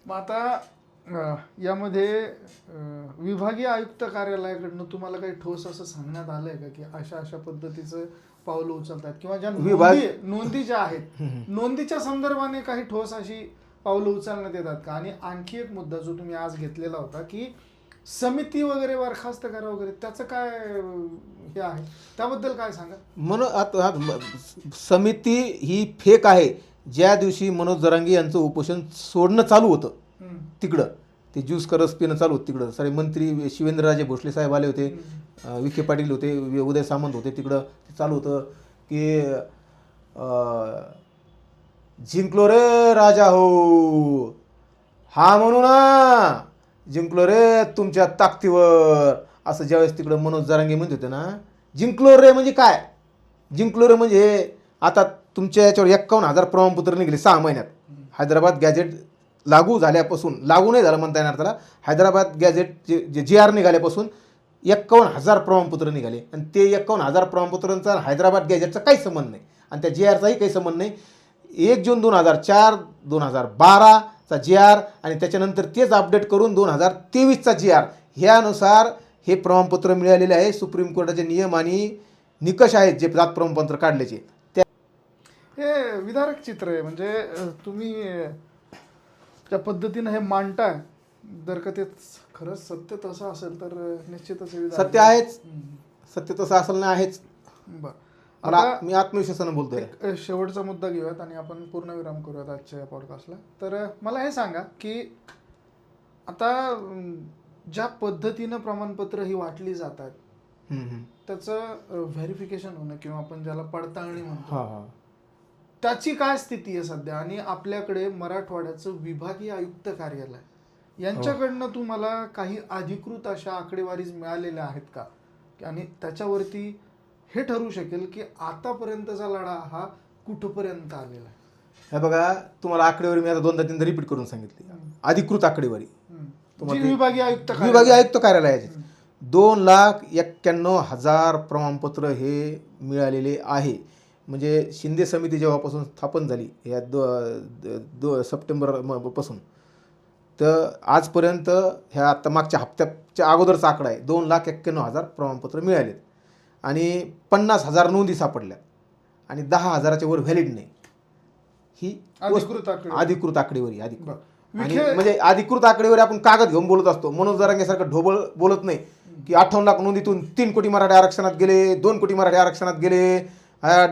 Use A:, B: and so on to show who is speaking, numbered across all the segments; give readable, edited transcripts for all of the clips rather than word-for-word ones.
A: मग आता यामध्ये विभागीय आयुक्त कार्यालयाकडनं तुम्हाला काही ठोस असं सांगण्यात आलंय का की अशा अशा पद्धतीचं पावलं उचलतात किंवा ज्या नोंदी ज्या आहेत नोंदीच्या संदर्भाने काही ठोस अशी पावलं उचलण्यात येतात का? आणि आणखी एक मुद्दा जो तुम्ही आज घेतलेला होता की समिती वगैरे बरखास्त करा वगैरे, त्याचं काय हे आहे, त्याबद्दल काय सांगा.
B: म्हणून आता समिती ही फेक आहे. ज्या दिवशी मनोज जरांगे यांचं उपोषण सोडणं चालू होतं तिकडं, ते ज्यूस करस पिणं चालू होतं तिकडं, सारे मंत्री शिवेंद्रराजे भोसले साहेब आले होते, विखे पाटील होते, उदय सामंत होते, तिकडं ते चालू होतं की जिंकलो रे राजा हो, हा म्हणू ना, जिंकलो रे तुमच्या ताकदीवर, असं ज्यावेळेस तिकडं मनोज जरांगे म्हणत होते ना. जिंकलो रे म्हणजे काय, जिंकलो रे म्हणजे आता तुमच्या याच्यावर 51,000 प्रमाणपत्र निघाले 6 महिन्यात. हैदराबाद गॅजेट लागू झाल्यापासून, लागू नाही झालं म्हणता येणार त्याला, हैदराबाद गॅजेट जे GR निघाल्यापासून 51,000 प्रमाणपत्र निघाले. आणि ते 51,000 प्रमाणपत्रांचा हैदराबाद गॅजेटचा काही संबंध नाही आणि त्या GRचाही काही संबंध नाही. 1 जून 2004, 2012चा GR आणि त्याच्यानंतर तेच अपडेट करून 2023चा GR, ह्यानुसार हे प्रमाणपत्र मिळालेले आहे. सुप्रीम कोर्टाचे नियम आणि निकष आहेत जे जात प्रमाणपत्र काढल्याचे.
A: हे विदारक चित्र आहे. म्हणजे तुम्ही त्या पद्धतीनं हे मांडताय, जर का ते खरंच सत्य तसं असेल तर निश्चितच
B: सत्य आहेच, सत्य तसं असेल ना आहेच.
A: बरं,
B: आता मी आत्मविश्वासानं बोलतोय.
A: शेवटचा मुद्दा घेऊयात आणि आपण पूर्णविराम करूयात आजच्या या पॉडकास्टला. तर मला हे सांगा की आता ज्या पद्धतीनं प्रमाणपत्र ही वाटली जातात त्याचं व्हेरिफिकेशन होणं किंवा आपण ज्याला पडताळणी म्हणतो, त्याची काय स्थिती आहे सध्या? आणि आपल्याकडे मराठवाड्याचं विभागीय आयुक्त कार्यालय यांच्याकडनं तुम्हाला काही अधिकृत अशा आकडेवारी मिळालेल्या आहेत का? आणि त्याच्यावरती हे ठरू शकेल की आतापर्यंतचा लढा हा कुठपर्यंत आलेला आहे.
B: हे बघा, तुम्हाला आकडेवारी मी आता 2दा-3दा रिपीट करून सांगितली. अधिकृत आकडेवारी
A: विभागीय
B: आयुक्त कार्यालयाचे 2,91,000 प्रमाणपत्र हे मिळालेले आहे. म्हणजे शिंदे समिती जेव्हापासून स्थापन झाली या 2 सप्टेंबरपासून तर आजपर्यंत ह्या आता मागच्या हप्त्याच्या अगोदरचा आकडा आहे 2,91,000 प्रमाणपत्र मिळालेत आणि 50,000 नोंदी सापडल्या आणि 10,000च्या वर व्हॅलिड नाही. ही अधिकृत आकडेवारी. आणि म्हणजे अधिकृत आकडेवारी आपण कागद घेऊन बोलत असतो. मनोज जरांगेसारखं ढोबळ बोलत नाही की 58 लाख नोंदीतून 3 कोटी मराठी आरक्षणात गेले, 2 कोटी मराठी आरक्षणात गेले,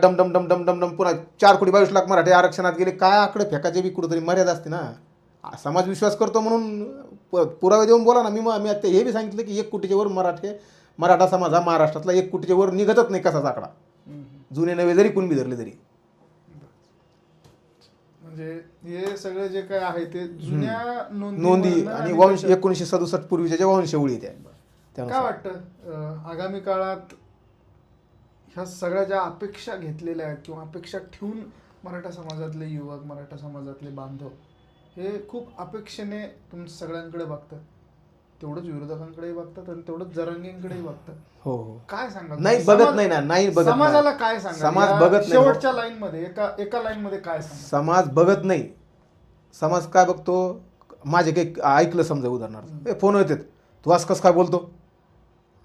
B: डम डम डम डम डम डम पुन्हा 4,22,00,000 मराठी आरक्षणात गेले. काय आकडे फेकायचे बी कुठंतरी मर्यादा असते ना. समाज विश्वास करतो म्हणून पुरावे देऊन बोला ना. मी आता हे बी सांगितलं की 1 कोटीच्या वर मराठा समाज हा महाराष्ट्रातला 1 कोटीच्या वर निघतच नाही कसाच आकडा, जुने नवे जरी कुणबी धरले तरी.
A: म्हणजे हे सगळं जे काय आहे ते जुन्या
B: नोंदी आणि 1967 पूर्वीच्या ज्या वंशावळी त्या.
A: काय वाटतं आगामी काळात ह्या सगळ्या ज्या अपेक्षा घेतलेल्या आहेत किंवा अपेक्षा ठेवून मराठा समाजातले युवक, मराठा समाजातले बांधव हे खूप अपेक्षेने तुमच्या सगळ्यांकडे बघतात, तेवढंच विरोधकांकडेही बघतात आणि तेवढंच जरांगेंकडेही बघतात.
B: हो,
A: काय सांगा?
B: नाही बघत नाही ना, नाही बघत.
A: समाजाला काय सांगा?
B: समाज बघत नाही.
A: शेवटच्या लाईन मध्ये एका लाईन मध्ये काय सांगा?
B: समाज बघत नाही. समाज काय बघतो? माझे काही ऐकलं समजा उदाहरणार्थ फोन येतात, तू असं कसं काय बोलतो,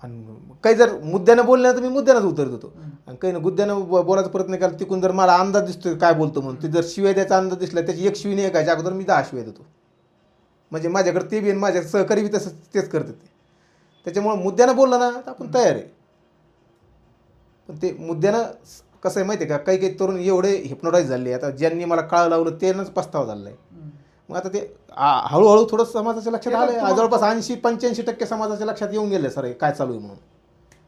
B: आणि काही जर मुद्द्यानं बोलल्या तर मी मुद्द्यानंच उत्तर देतो आणि काही ना मुद्द्यानं बोलायचा प्रयत्न केला तिकून जर मला अंदाज दिसतोय काय बोलतो म्हणून, ते जर शिवाय द्यायचा अंदाज दिसला त्याची 1 शिवी नाही ऐकायच्या अगोदर मी 10 शिवाय देतो. म्हणजे माझ्याकडे ते बी आणि माझ्या सहकारी बी तसं तेच करतात ते. त्याच्यामुळं मुद्द्यानं बोललं ना तर आपण तयार आहे. पण ते मुद्द्यानं कसं आहे माहिती आहे का, काही काही तरुण एवढे हिप्नोटाईज झाले, आता ज्यांनी मला काळ लावलं त्यांनाच पस्तावा झाला आहे. मग आता ते हळूहळू थोडं समाजाच्या लक्षात आलं. जवळपास 80-85% समाजाच्या लक्षात येऊन गेले सर काय चालू आहे म्हणून.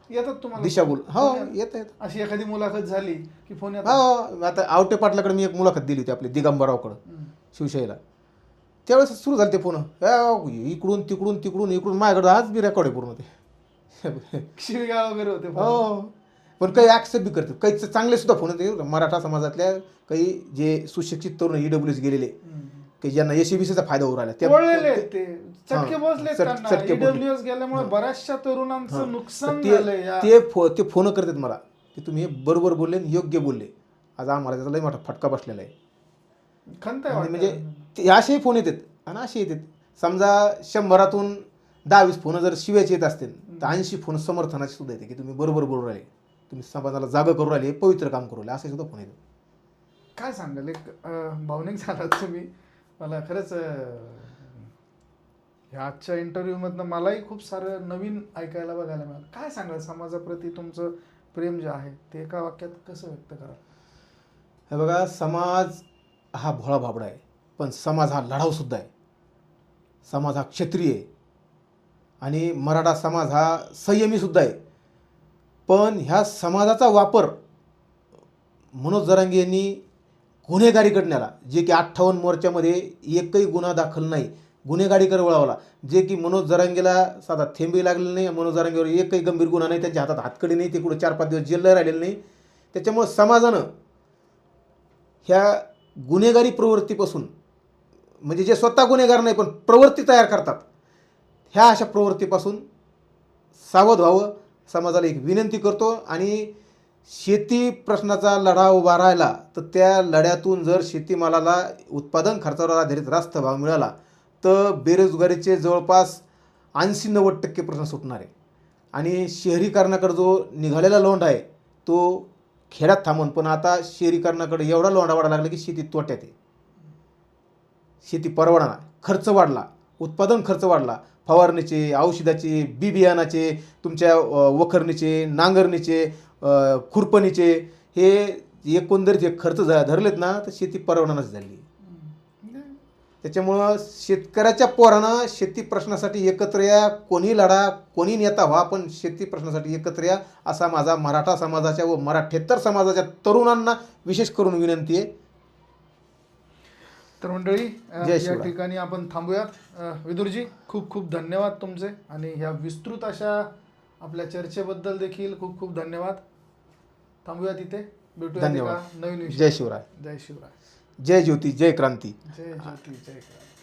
A: येतात तुम्हाला
B: दिशाभूल? हो येत.
A: अशी एखादी मुलाखत झाली की फोन येतात?
B: हो, आता आवटे पाटलाकडे मी एक मुलाखत दिली होती आपली दिगंबररावकडं शिवशाहीला. त्यावेळेस सुरू झाले ते फोन इकडून तिकडून तिकडून इकडून, माझ्याकडं आज बी रेकॉर्ड आहे पूर्ण ते.
A: शिवीगाळ वगैरे होते.
B: हो, पण काही ॲक्सेप्ट बी करतात, काही चांगले सुद्धा फोन होते मराठा समाजातल्या. काही जे सुशिक्षित तरुण EWS गेलेले की ज्यांना SABCचा फायदा होऊ राहिला
A: चटके गेल्यामुळे बऱ्याचशा तरुणांचं नुकसान झालंय.
B: ते फोन करतात मला की तुम्ही बरोबर बोलले आणि योग्य बोलले. आज आम्हाला त्याचा लई मोठा फटका बसलेला आहे.
A: खंत आहे
B: म्हणजे असेही फोन येतात आणि असे येतात. समजा 100तून 10-20 फोन जर शिव्याचे येत असतील तर 80 फोन समर्थनाचे सुद्धा येते की तुम्ही बरोबर बोलू राहिले, तुम्ही समाजाला जागा करू राहिले, पवित्र काम करू राहिले, असे सुद्धा फोन येतात.
A: काय सांगाल एक भावनिक झालात तुम्ही. मला खरंच ह्या आजच्या इंटरव्ह्यूमधनं मलाही खूप सारं नवीन ऐकायला बघायला मिळालं. काय सांगाल समाजाप्रती तुमचं प्रेम जे आहे ते एका वाक्यात कसं व्यक्त कराल?
B: हे बघा, समाज हा भोळा भाबडा आहे, पण समाज हा लढाऊसुद्धा आहे. समाज हा क्षत्रिय आहे आणि मराठा समाज हा संयमीसुद्धा आहे. पण ह्या समाजाचा वापर मनोज जरांगे यांनी गुन्हेगारीकडे नेला, जे की 58 मोर्चामध्ये एकही गुन्हा दाखल नाही, गुन्हेगारीकडे वळवला. जे की मनोज जरांगेला साधा थेंबही लागलेला नाही, मनोज जरांगेवर एकही गंभीर गुन्हा नाही, त्यांच्या हातात हातकडी नाही, ते कुठे 4-5 दिवस जेलला राहिलेलं नाही. त्याच्यामुळं समाजानं ह्या गुन्हेगारी प्रवृत्तीपासून, म्हणजे जे स्वतः गुन्हेगार नाही पण प्रवृत्ती तयार करतात, ह्या अशा प्रवृत्तीपासून सावध व्हावं समाजाला एक विनंती करतो. आणि शेती प्रश्नाचा लढा उभा राहिला तर त्या लढ्यातून जर शेतीमालाला उत्पादन खर्चावर आधारित रास्त भाव मिळाला तर बेरोजगारीचे जवळपास 80-90% प्रश्न सुटणार आहे. आणि शहरीकरणाकडे जो निघालेला लोंढ आहे तो खेड्यात थांबून, पण आता शहरीकरणाकडे एवढा लोंढा वाढायला लागला की शेती तोट्यात आहे. शेती परवडणार, खर्च वाढला, उत्पादन खर्च वाढला, फवारणीचे, औषधाचे, बी बियाणाचे, तुमच्या वखरणीचे, नांगरणीचे, खुरपणीचे, हे एकंदरीत जे खर्च धरलेत ना तर शेती परवडणारच झाली. त्याच्यामुळं शेतकऱ्याच्या पोरानं शेती प्रश्नासाठी एकत्र या, कोणी लढा, कोणी नेता व्हा, पण शेती प्रश्नासाठी एकत्र या, असा माझा मराठा समाजाच्या व मराठेतर समाजाच्या तरुणांना विशेष करून विनंती आहे.
A: तर मंडळी
B: जय
A: या
B: शिवराय.
A: ठिकाणी आपण थांबूयात. विदुरजी खूप खूप धन्यवाद तुमचे, आणि ह्या विस्तृत अशा आपल्या चर्चेबद्दल देखील खूप खूप धन्यवाद. थांबूयात इथे, भेटूया
B: धन्यवाद.
A: नवीन विषय.
B: जय शिवराय.
A: जय शिवराय.
B: जय ज्योती, जय क्रांती.
A: जय ज्योती, जय क्रांती.